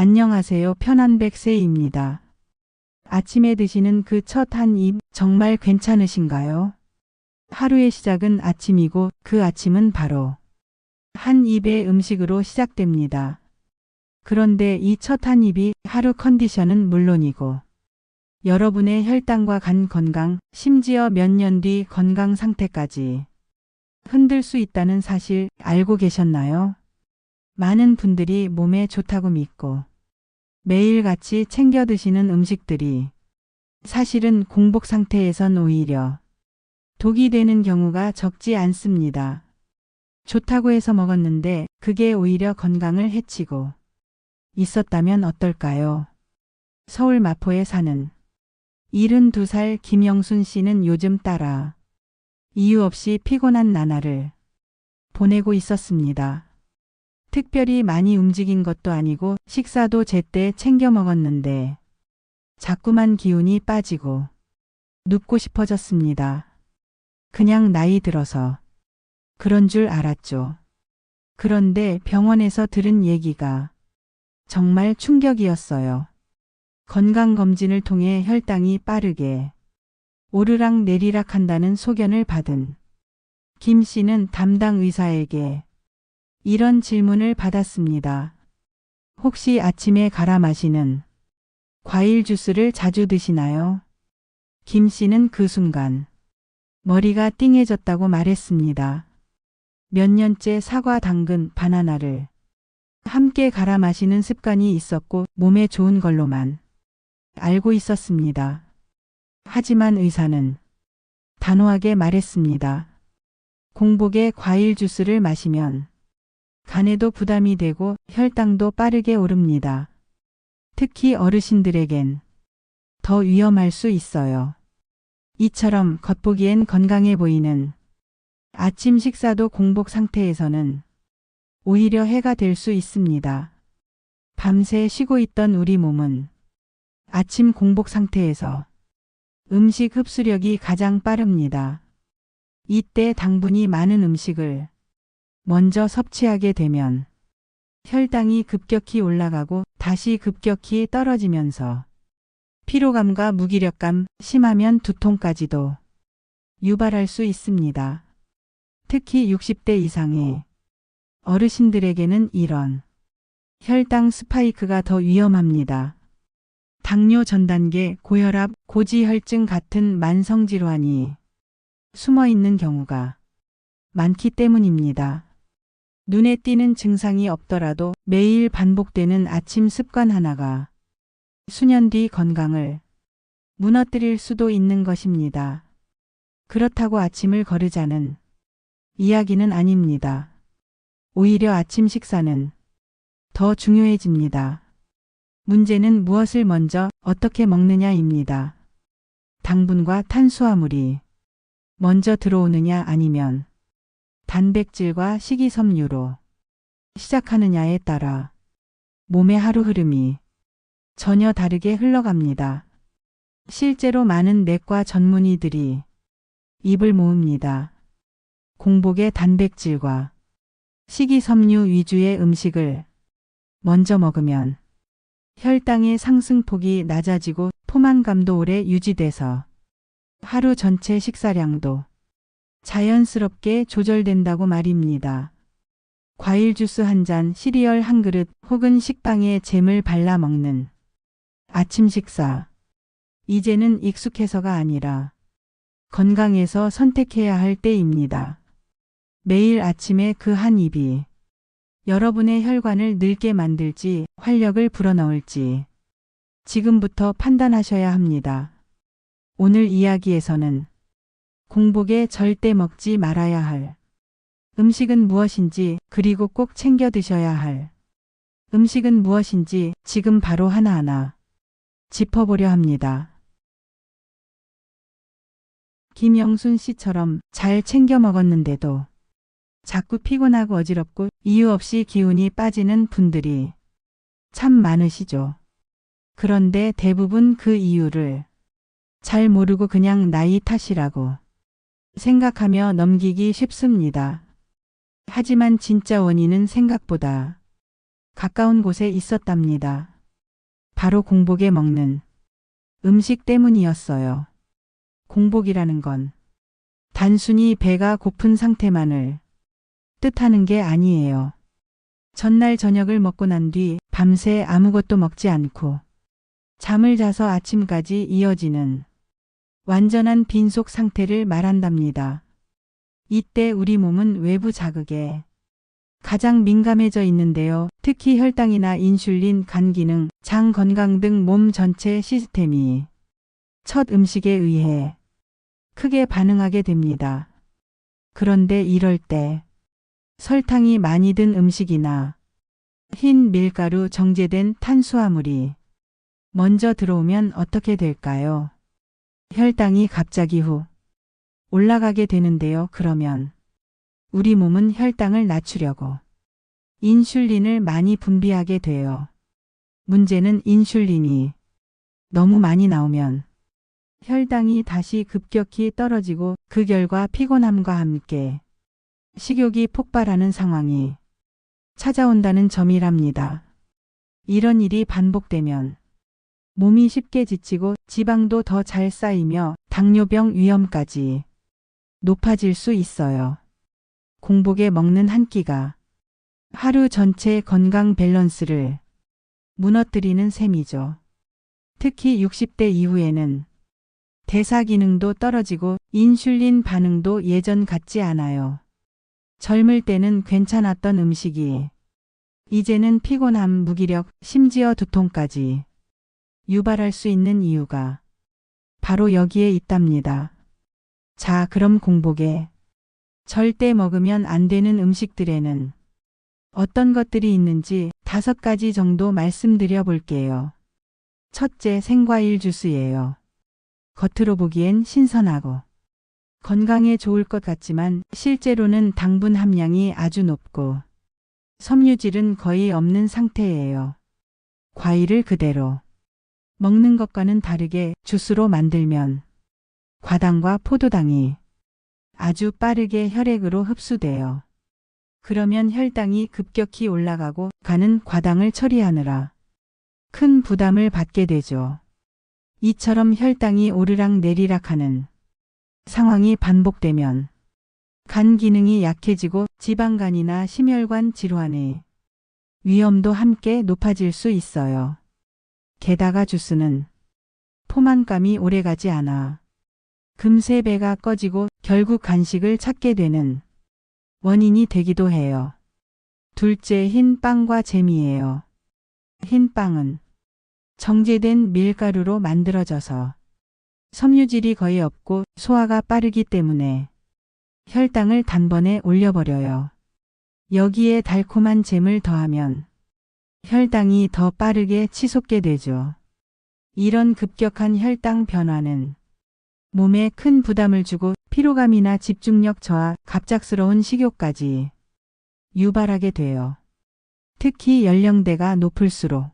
안녕하세요. 편안백세입니다. 아침에 드시는 그 첫 한 입 정말 괜찮으신가요? 하루의 시작은 아침이고 그 아침은 바로 한 입의 음식으로 시작됩니다. 그런데 이 첫 한 입이 하루 컨디션은 물론이고 여러분의 혈당과 간 건강, 심지어 몇 년 뒤 건강 상태까지 흔들 수 있다는 사실 알고 계셨나요? 많은 분들이 몸에 좋다고 믿고 매일같이 챙겨 드시는 음식들이 사실은 공복 상태에선 오히려 독이 되는 경우가 적지 않습니다. 좋다고 해서 먹었는데 그게 오히려 건강을 해치고 있었다면 어떨까요? 서울 마포에 사는 72살 김영순 씨는 요즘 따라 이유 없이 피곤한 나날을 보내고 있었습니다. 특별히 많이 움직인 것도 아니고 식사도 제때 챙겨 먹었는데 자꾸만 기운이 빠지고 눕고 싶어졌습니다. 그냥 나이 들어서 그런 줄 알았죠. 그런데 병원에서 들은 얘기가 정말 충격이었어요. 건강검진을 통해 혈당이 빠르게 오르락 내리락 한다는 소견을 받은 김 씨는 담당 의사에게 이런 질문을 받았습니다. 혹시 아침에 갈아 마시는 과일 주스를 자주 드시나요? 김 씨는 그 순간 머리가 띵해졌다고 말했습니다. 몇 년째 사과, 당근, 바나나를 함께 갈아 마시는 습관이 있었고 몸에 좋은 걸로만 알고 있었습니다. 하지만 의사는 단호하게 말했습니다. 공복에 과일 주스를 마시면 간에도 부담이 되고 혈당도 빠르게 오릅니다. 특히 어르신들에겐 더 위험할 수 있어요. 이처럼 겉보기엔 건강해 보이는 아침 식사도 공복 상태에서는 오히려 해가 될 수 있습니다. 밤새 쉬고 있던 우리 몸은 아침 공복 상태에서 음식 흡수력이 가장 빠릅니다. 이때 당분이 많은 음식을 먼저 섭취하게 되면 혈당이 급격히 올라가고 다시 급격히 떨어지면서 피로감과 무기력감, 심하면 두통까지도 유발할 수 있습니다. 특히 60대 이상의 어르신들에게는 이런 혈당 스파이크가 더 위험합니다. 당뇨 전 단계, 고혈압, 고지혈증 같은 만성질환이 숨어 있는 경우가 많기 때문입니다. 눈에 띄는 증상이 없더라도 매일 반복되는 아침 습관 하나가 수년 뒤 건강을 무너뜨릴 수도 있는 것입니다. 그렇다고 아침을 거르자는 이야기는 아닙니다. 오히려 아침 식사는 더 중요해집니다. 문제는 무엇을 먼저 어떻게 먹느냐입니다. 당분과 탄수화물이 먼저 들어오느냐 아니면 단백질과 식이섬유로 시작하느냐에 따라 몸의 하루 흐름이 전혀 다르게 흘러갑니다. 실제로 많은 내과 전문의들이 입을 모읍니다. 공복에 단백질과 식이섬유 위주의 음식을 먼저 먹으면 혈당의 상승폭이 낮아지고 포만감도 오래 유지돼서 하루 전체 식사량도 자연스럽게 조절된다고 말입니다. 과일 주스 한 잔, 시리얼 한 그릇 혹은 식빵에 잼을 발라 먹는 아침 식사. 이제는 익숙해서가 아니라 건강해서 선택해야 할 때입니다. 매일 아침에 그 한 입이 여러분의 혈관을 늙게 만들지 활력을 불어넣을지 지금부터 판단하셔야 합니다. 오늘 이야기에서는 공복에 절대 먹지 말아야 할 음식은 무엇인지, 그리고 꼭 챙겨 드셔야 할 음식은 무엇인지 지금 바로 하나하나 짚어보려 합니다. 김영순 씨처럼 잘 챙겨 먹었는데도 자꾸 피곤하고 어지럽고 이유 없이 기운이 빠지는 분들이 참 많으시죠. 그런데 대부분 그 이유를 잘 모르고 그냥 나이 탓이라고 생각하며 넘기기 쉽습니다. 하지만 진짜 원인은 생각보다 가까운 곳에 있었답니다. 바로 공복에 먹는 음식 때문이었어요. 공복이라는 건 단순히 배가 고픈 상태만을 뜻하는 게 아니에요. 전날 저녁을 먹고 난 뒤 밤새 아무것도 먹지 않고 잠을 자서 아침까지 이어지는 완전한 빈속 상태를 말한답니다. 이때 우리 몸은 외부 자극에 가장 민감해져 있는데요. 특히 혈당이나 인슐린, 간 기능, 장 건강 등 몸 전체 시스템이 첫 음식에 의해 크게 반응하게 됩니다. 그런데 이럴 때 설탕이 많이 든 음식이나 흰 밀가루, 정제된 탄수화물이 먼저 들어오면 어떻게 될까요? 혈당이 갑자기 훅 올라가게 되는데요. 그러면 우리 몸은 혈당을 낮추려고 인슐린을 많이 분비하게 돼요. 문제는 인슐린이 너무 많이 나오면 혈당이 다시 급격히 떨어지고 그 결과 피곤함과 함께 식욕이 폭발하는 상황이 찾아온다는 점이랍니다. 이런 일이 반복되면 몸이 쉽게 지치고 지방도 더 잘 쌓이며 당뇨병 위험까지 높아질 수 있어요. 공복에 먹는 한 끼가 하루 전체 건강 밸런스를 무너뜨리는 셈이죠. 특히 60대 이후에는 대사 기능도 떨어지고 인슐린 반응도 예전 같지 않아요. 젊을 때는 괜찮았던 음식이 이제는 피곤함, 무기력, 심지어 두통까지 유발할 수 있는 이유가 바로 여기에 있답니다. 자, 그럼 공복에 절대 먹으면 안 되는 음식들에는 어떤 것들이 있는지 5가지 정도 말씀드려 볼게요. 첫째, 생과일 주스예요. 겉으로 보기엔 신선하고 건강에 좋을 것 같지만 실제로는 당분 함량이 아주 높고 섬유질은 거의 없는 상태예요. 과일을 그대로 먹는 것과는 다르게 주스로 만들면 과당과 포도당이 아주 빠르게 혈액으로 흡수돼요. 그러면 혈당이 급격히 올라가고 가는 과당을 처리하느라 큰 부담을 받게 되죠. 이처럼 혈당이 오르락 내리락하는 상황이 반복되면 간 기능이 약해지고 지방간이나 심혈관 질환의 위험도 함께 높아질 수 있어요. 게다가 주스는 포만감이 오래가지 않아 금세 배가 꺼지고 결국 간식을 찾게 되는 원인이 되기도 해요. 둘째, 흰 빵과 잼이에요. 흰 빵은 정제된 밀가루로 만들어져서 섬유질이 거의 없고 소화가 빠르기 때문에 혈당을 단번에 올려버려요. 여기에 달콤한 잼을 더하면 혈당이 더 빠르게 치솟게 되죠. 이런 급격한 혈당 변화는 몸에 큰 부담을 주고 피로감이나 집중력 저하, 갑작스러운 식욕까지 유발하게 돼요. 특히 연령대가 높을수록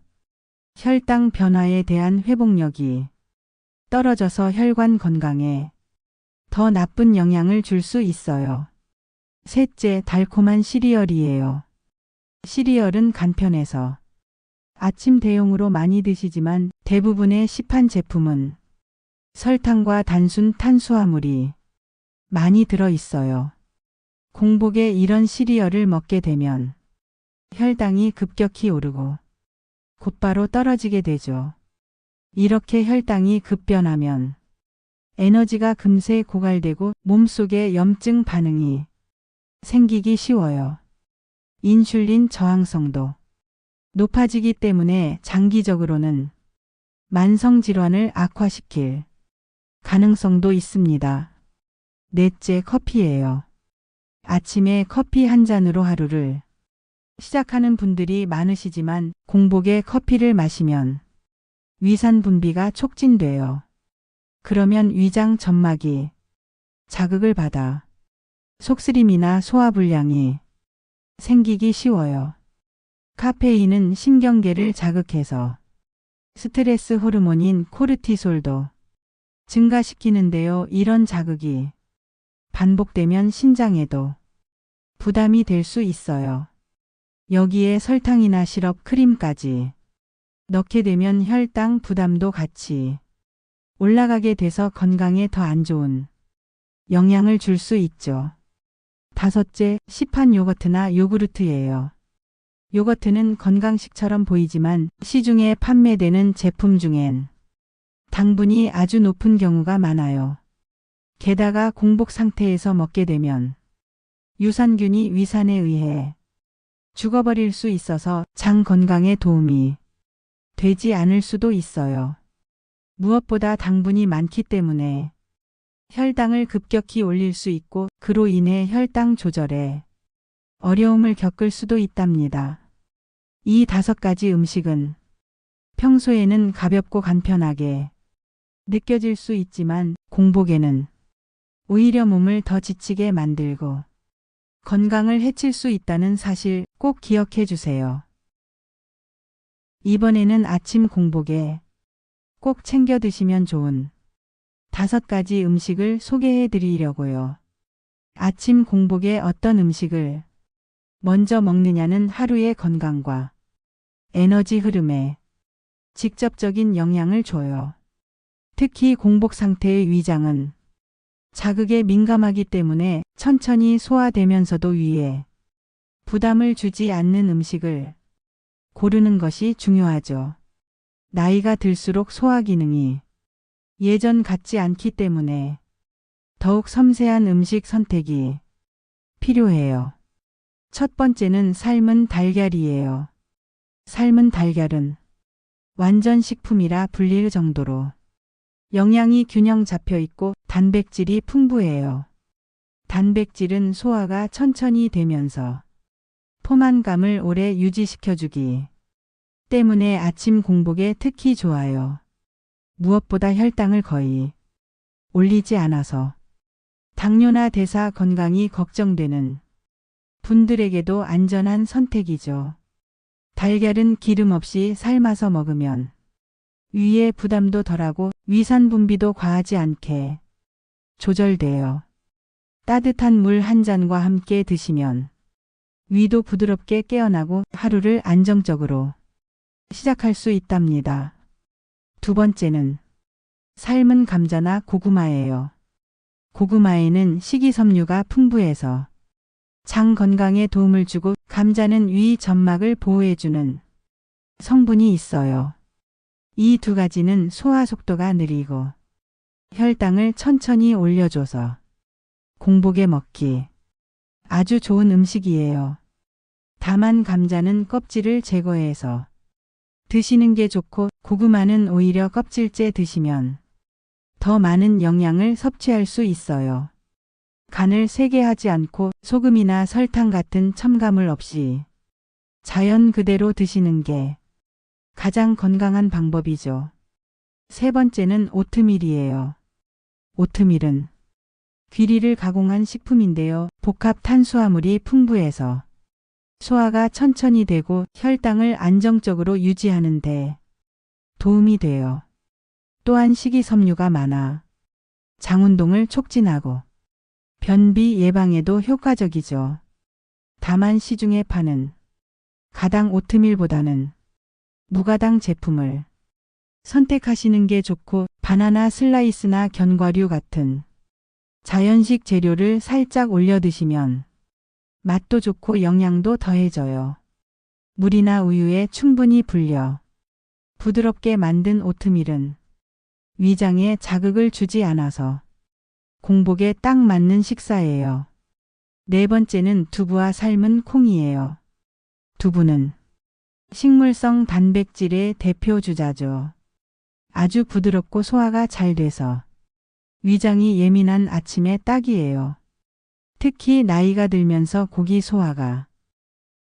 혈당 변화에 대한 회복력이 떨어져서 혈관 건강에 더 나쁜 영향을 줄 수 있어요. 셋째, 달콤한 시리얼이에요. 시리얼은 간편해서 아침 대용으로 많이 드시지만 대부분의 시판 제품은 설탕과 단순 탄수화물이 많이 들어 있어요. 공복에 이런 시리얼을 먹게 되면 혈당이 급격히 오르고 곧바로 떨어지게 되죠. 이렇게 혈당이 급변하면 에너지가 금세 고갈되고 몸속에 염증 반응이 생기기 쉬워요. 인슐린 저항성도 높아지기 때문에 장기적으로는 만성 질환을 악화시킬 가능성도 있습니다. 넷째, 커피예요. 아침에 커피 한 잔으로 하루를 시작하는 분들이 많으시지만 공복에 커피를 마시면 위산 분비가 촉진돼요. 그러면 위장 점막이 자극을 받아 속쓰림이나 소화불량이 생기기 쉬워요. 카페인은 신경계를 자극해서 스트레스 호르몬인 코르티솔도 증가시키는데요. 이런 자극이 반복되면 신장에도 부담이 될 수 있어요. 여기에 설탕이나 시럽, 크림까지 넣게 되면 혈당 부담도 같이 올라가게 돼서 건강에 더 안 좋은 영향을 줄 수 있죠. 다섯째, 시판 요거트나 요구르트예요. 요거트는 건강식처럼 보이지만 시중에 판매되는 제품 중엔 당분이 아주 높은 경우가 많아요. 게다가 공복 상태에서 먹게 되면 유산균이 위산에 의해 죽어버릴 수 있어서 장 건강에 도움이 되지 않을 수도 있어요. 무엇보다 당분이 많기 때문에 혈당을 급격히 올릴 수 있고 그로 인해 혈당 조절에 어려움을 겪을 수도 있답니다. 이 5가지 음식은 평소에는 가볍고 간편하게 느껴질 수 있지만 공복에는 오히려 몸을 더 지치게 만들고 건강을 해칠 수 있다는 사실 꼭 기억해 주세요. 이번에는 아침 공복에 꼭 챙겨 드시면 좋은 5가지 음식을 소개해 드리려고요. 아침 공복에 어떤 음식을 먼저 먹느냐는 하루의 건강과 에너지 흐름에 직접적인 영향을 줘요. 특히 공복 상태의 위장은 자극에 민감하기 때문에 천천히 소화되면서도 위에 부담을 주지 않는 음식을 고르는 것이 중요하죠. 나이가 들수록 소화 기능이 예전 같지 않기 때문에 더욱 섬세한 음식 선택이 필요해요. 첫 번째는 삶은 달걀이에요. 삶은 달걀은 완전 식품이라 불릴 정도로 영양이 균형 잡혀 있고 단백질이 풍부해요. 단백질은 소화가 천천히 되면서 포만감을 오래 유지시켜주기 때문에 아침 공복에 특히 좋아요. 무엇보다 혈당을 거의 올리지 않아서 당뇨나 대사 건강이 걱정되는 분들에게도 안전한 선택이죠. 달걀은 기름 없이 삶아서 먹으면 위의 부담도 덜하고 위산 분비도 과하지 않게 조절돼요. 따뜻한 물 한 잔과 함께 드시면 위도 부드럽게 깨어나고 하루를 안정적으로 시작할 수 있답니다. 두 번째는 삶은 감자나 고구마예요. 고구마에는 식이섬유가 풍부해서 장 건강에 도움을 주고 감자는 위 점막을 보호해주는 성분이 있어요. 이 2가지는 소화 속도가 느리고 혈당을 천천히 올려줘서 공복에 먹기 아주 좋은 음식이에요. 다만 감자는 껍질을 제거해서 드시는 게 좋고 고구마는 오히려 껍질째 드시면 더 많은 영양을 섭취할 수 있어요. 간을 세게 하지 않고 소금이나 설탕 같은 첨가물 없이 자연 그대로 드시는 게 가장 건강한 방법이죠. 세 번째는 오트밀이에요. 오트밀은 귀리를 가공한 식품인데요. 복합 탄수화물이 풍부해서 소화가 천천히 되고 혈당을 안정적으로 유지하는 데 도움이 돼요. 또한 식이섬유가 많아 장 운동을 촉진하고 변비 예방에도 효과적이죠. 다만 시중에 파는 가당 오트밀보다는 무가당 제품을 선택하시는 게 좋고 바나나 슬라이스나 견과류 같은 자연식 재료를 살짝 올려 드시면 맛도 좋고 영양도 더해져요. 물이나 우유에 충분히 불려 부드럽게 만든 오트밀은 위장에 자극을 주지 않아서 공복에 딱 맞는 식사예요. 네 번째는 두부와 삶은 콩이에요. 두부는 식물성 단백질의 대표 주자죠. 아주 부드럽고 소화가 잘 돼서 위장이 예민한 아침에 딱이에요. 특히 나이가 들면서 고기 소화가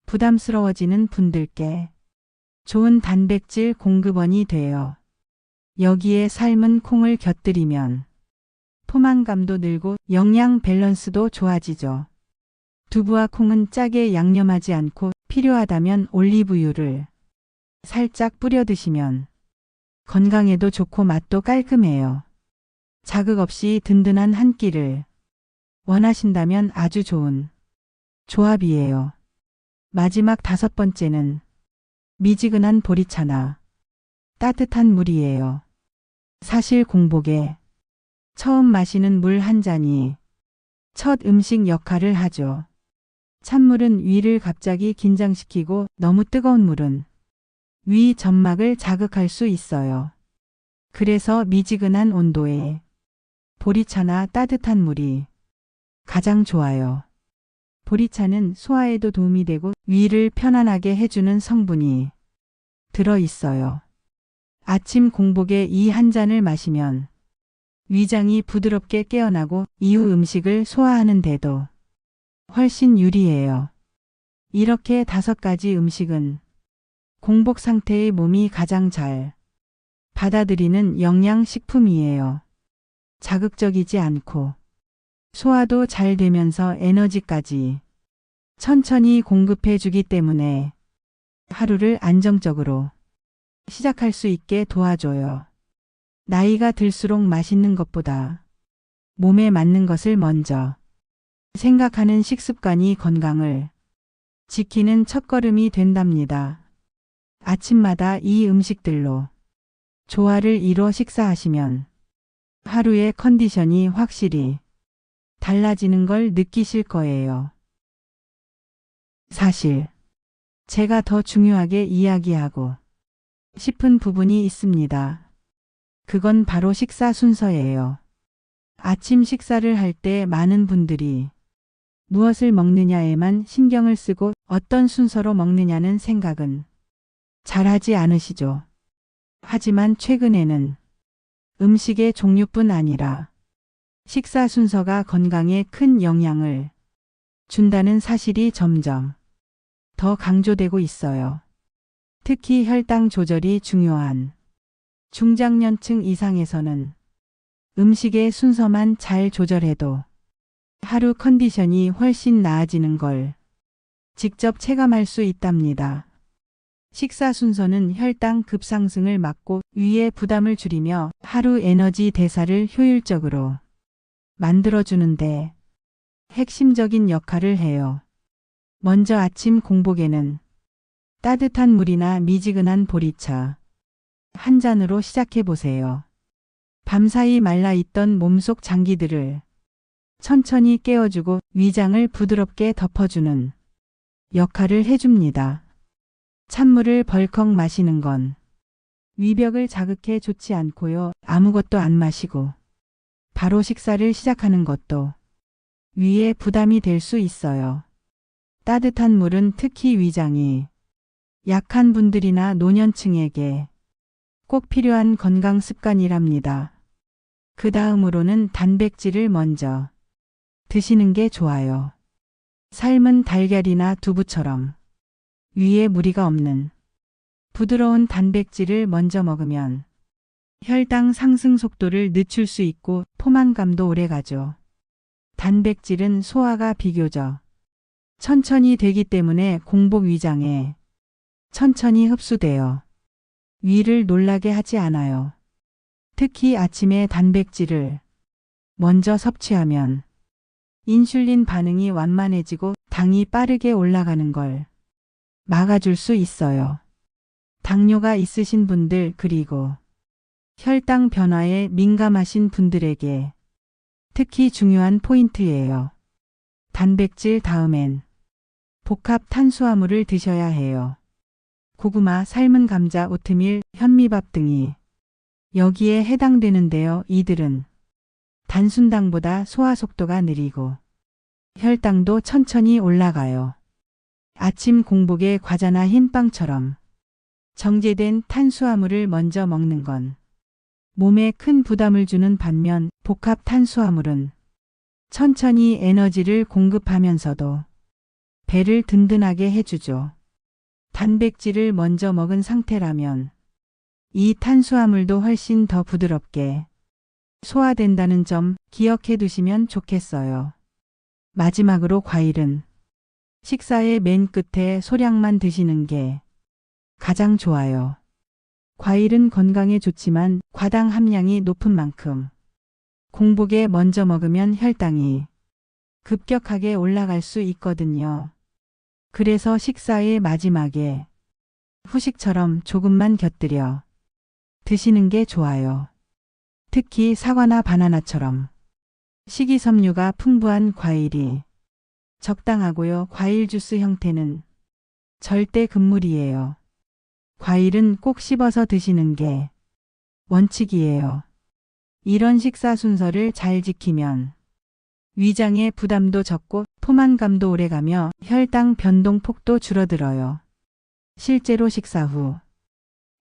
부담스러워지는 분들께 좋은 단백질 공급원이 돼요. 여기에 삶은 콩을 곁들이면 포만감도 늘고 영양 밸런스도 좋아지죠. 두부와 콩은 짜게 양념하지 않고 필요하다면 올리브유를 살짝 뿌려 드시면 건강에도 좋고 맛도 깔끔해요. 자극 없이 든든한 한 끼를 원하신다면 아주 좋은 조합이에요. 마지막 5번째는 미지근한 보리차나 따뜻한 물이에요. 사실 공복에 처음 마시는 물 한 잔이 첫 음식 역할을 하죠. 찬물은 위를 갑자기 긴장시키고 너무 뜨거운 물은 위 점막을 자극할 수 있어요. 그래서 미지근한 온도에 보리차나 따뜻한 물이 가장 좋아요. 보리차는 소화에도 도움이 되고 위를 편안하게 해주는 성분이 들어 있어요. 아침 공복에 이 한 잔을 마시면 위장이 부드럽게 깨어나고 이후 음식을 소화하는 데도 훨씬 유리해요. 이렇게 5가지 음식은 공복 상태의 몸이 가장 잘 받아들이는 영양식품이에요. 자극적이지 않고 소화도 잘 되면서 에너지까지 천천히 공급해 주기 때문에 하루를 안정적으로 시작할 수 있게 도와줘요. 나이가 들수록 맛있는 것보다 몸에 맞는 것을 먼저 생각하는 식습관이 건강을 지키는 첫걸음이 된답니다. 아침마다 이 음식들로 조화를 이뤄 식사하시면 하루의 컨디션이 확실히 달라지는 걸 느끼실 거예요. 사실 제가 더 중요하게 이야기하고 싶은 부분이 있습니다. 그건 바로 식사 순서예요. 아침 식사를 할 때 많은 분들이 무엇을 먹느냐에만 신경을 쓰고 어떤 순서로 먹느냐는 생각은 잘하지 않으시죠. 하지만 최근에는 음식의 종류뿐 아니라 식사 순서가 건강에 큰 영향을 준다는 사실이 점점 더 강조되고 있어요. 특히 혈당 조절이 중요한 중장년층 이상에서는 음식의 순서만 잘 조절해도 하루 컨디션이 훨씬 나아지는 걸 직접 체감할 수 있답니다. 식사 순서는 혈당 급상승을 막고 위의 부담을 줄이며 하루 에너지 대사를 효율적으로 만들어주는데 핵심적인 역할을 해요. 먼저 아침 공복에는 따뜻한 물이나 미지근한 보리차 한 잔으로 시작해 보세요. 밤사이 말라있던 몸속 장기들을 천천히 깨워주고 위장을 부드럽게 덮어주는 역할을 해줍니다. 찬물을 벌컥 마시는 건 위벽을 자극해 좋지 않고요. 아무것도 안 마시고 바로 식사를 시작하는 것도 위에 부담이 될 수 있어요. 따뜻한 물은 특히 위장이 약한 분들이나 노년층에게 꼭 필요한 건강 습관이랍니다. 그 다음으로는 단백질을 먼저 드시는 게 좋아요. 삶은 달걀이나 두부처럼 위에 무리가 없는 부드러운 단백질을 먼저 먹으면 혈당 상승 속도를 늦출 수 있고 포만감도 오래가죠. 단백질은 소화가 비교적 천천히 되기 때문에 공복 위장에 천천히 흡수되어 위를 놀라게 하지 않아요. 특히 아침에 단백질을 먼저 섭취하면 인슐린 반응이 완만해지고 당이 빠르게 올라가는 걸 막아줄 수 있어요. 당뇨가 있으신 분들 그리고 혈당 변화에 민감하신 분들에게 특히 중요한 포인트예요. 단백질 다음엔 복합 탄수화물을 드셔야 해요. 고구마, 삶은 감자, 오트밀, 현미밥 등이 여기에 해당되는데요. 이들은 단순당보다 소화 속도가 느리고 혈당도 천천히 올라가요. 아침 공복에 과자나 흰빵처럼 정제된 탄수화물을 먼저 먹는 건 몸에 큰 부담을 주는 반면 복합 탄수화물은 천천히 에너지를 공급하면서도 배를 든든하게 해주죠. 단백질을 먼저 먹은 상태라면 이 탄수화물도 훨씬 더 부드럽게 소화된다는 점 기억해 두시면 좋겠어요. 마지막으로 과일은 식사의 맨 끝에 소량만 드시는 게 가장 좋아요. 과일은 건강에 좋지만 과당 함량이 높은 만큼 공복에 먼저 먹으면 혈당이 급격하게 올라갈 수 있거든요. 그래서 식사의 마지막에 후식처럼 조금만 곁들여 드시는 게 좋아요. 특히 사과나 바나나처럼 식이섬유가 풍부한 과일이 적당하고요. 과일 주스 형태는 절대 금물이에요. 과일은 꼭 씹어서 드시는 게 원칙이에요. 이런 식사 순서를 잘 지키면 위장의 부담도 적고 포만감도 오래가며 혈당 변동폭도 줄어들어요. 실제로 식사 후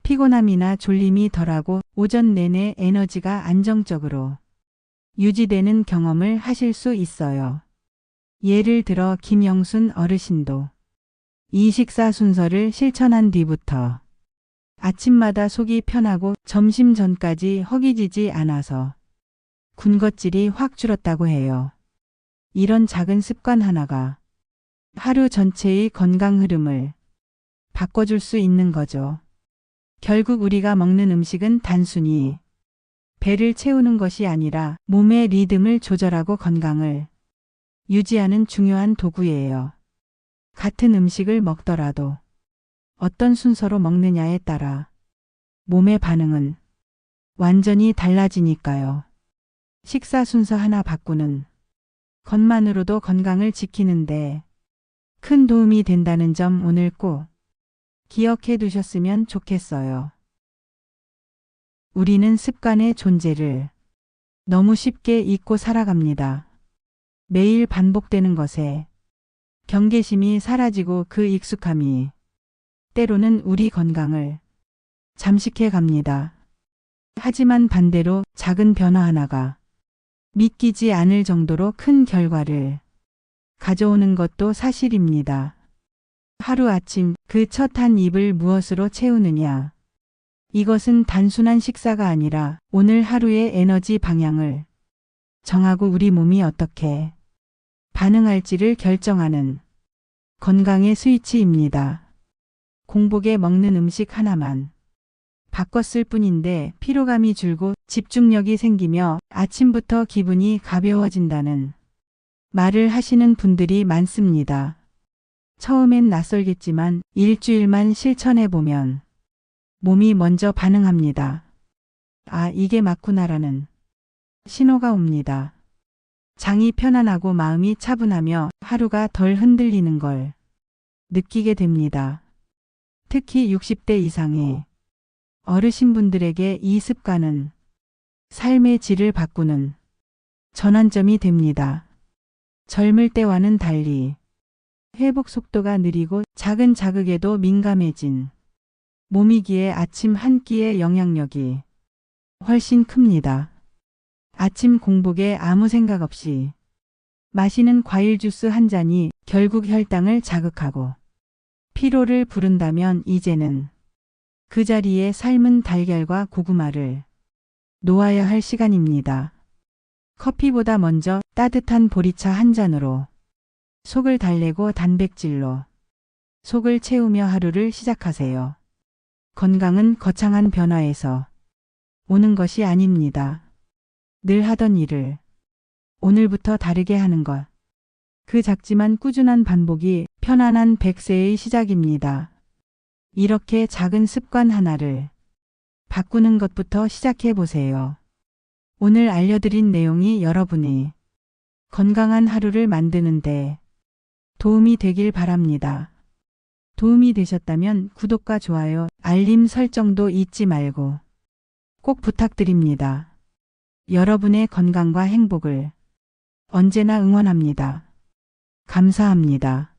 피곤함이나 졸림이 덜하고 오전 내내 에너지가 안정적으로 유지되는 경험을 하실 수 있어요. 예를 들어 김영순 어르신도 이 식사 순서를 실천한 뒤부터 아침마다 속이 편하고 점심 전까지 허기지지 않아서 군것질이 확 줄었다고 해요. 이런 작은 습관 하나가 하루 전체의 건강 흐름을 바꿔줄 수 있는 거죠. 결국 우리가 먹는 음식은 단순히 배를 채우는 것이 아니라 몸의 리듬을 조절하고 건강을 유지하는 중요한 도구예요. 같은 음식을 먹더라도 어떤 순서로 먹느냐에 따라 몸의 반응은 완전히 달라지니까요. 식사 순서 하나 바꾸는 것만으로도 건강을 지키는데 큰 도움이 된다는 점 오늘 꼭 기억해 두셨으면 좋겠어요. 우리는 습관의 존재를 너무 쉽게 잊고 살아갑니다. 매일 반복되는 것에 경계심이 사라지고 그 익숙함이 때로는 우리 건강을 잠식해 갑니다. 하지만 반대로 작은 변화 하나가 믿기지 않을 정도로 큰 결과를 가져오는 것도 사실입니다. 하루 아침 그 첫 한 입을 무엇으로 채우느냐. 이것은 단순한 식사가 아니라 오늘 하루의 에너지 방향을 정하고 우리 몸이 어떻게 반응할지를 결정하는 건강의 스위치입니다. 공복에 먹는 음식 하나만 바꿨을 뿐인데 피로감이 줄고 집중력이 생기며 아침부터 기분이 가벼워진다는 말을 하시는 분들이 많습니다. 처음엔 낯설겠지만 일주일만 실천해보면 몸이 먼저 반응합니다. 아, 이게 맞구나라는 신호가 옵니다. 장이 편안하고 마음이 차분하며 하루가 덜 흔들리는 걸 느끼게 됩니다. 특히 60대 이상의 어르신분들에게 이 습관은 삶의 질을 바꾸는 전환점이 됩니다. 젊을 때와는 달리 회복 속도가 느리고 작은 자극에도 민감해진 몸이기에 아침 한 끼의 영향력이 훨씬 큽니다. 아침 공복에 아무 생각 없이 마시는 과일 주스 한 잔이 결국 혈당을 자극하고 피로를 부른다면 이제는 그 자리에 삶은 달걀과 고구마를 놓아야 할 시간입니다. 커피보다 먼저 따뜻한 보리차 한 잔으로 속을 달래고 단백질로 속을 채우며 하루를 시작하세요. 건강은 거창한 변화에서 오는 것이 아닙니다. 늘 하던 일을 오늘부터 다르게 하는 것. 그 작지만 꾸준한 반복이 편안한 100세의 시작입니다. 이렇게 작은 습관 하나를 바꾸는 것부터 시작해 보세요. 오늘 알려드린 내용이 여러분이 건강한 하루를 만드는데 도움이 되길 바랍니다. 도움이 되셨다면 구독과 좋아요, 알림 설정도 잊지 말고 꼭 부탁드립니다. 여러분의 건강과 행복을 언제나 응원합니다. 감사합니다.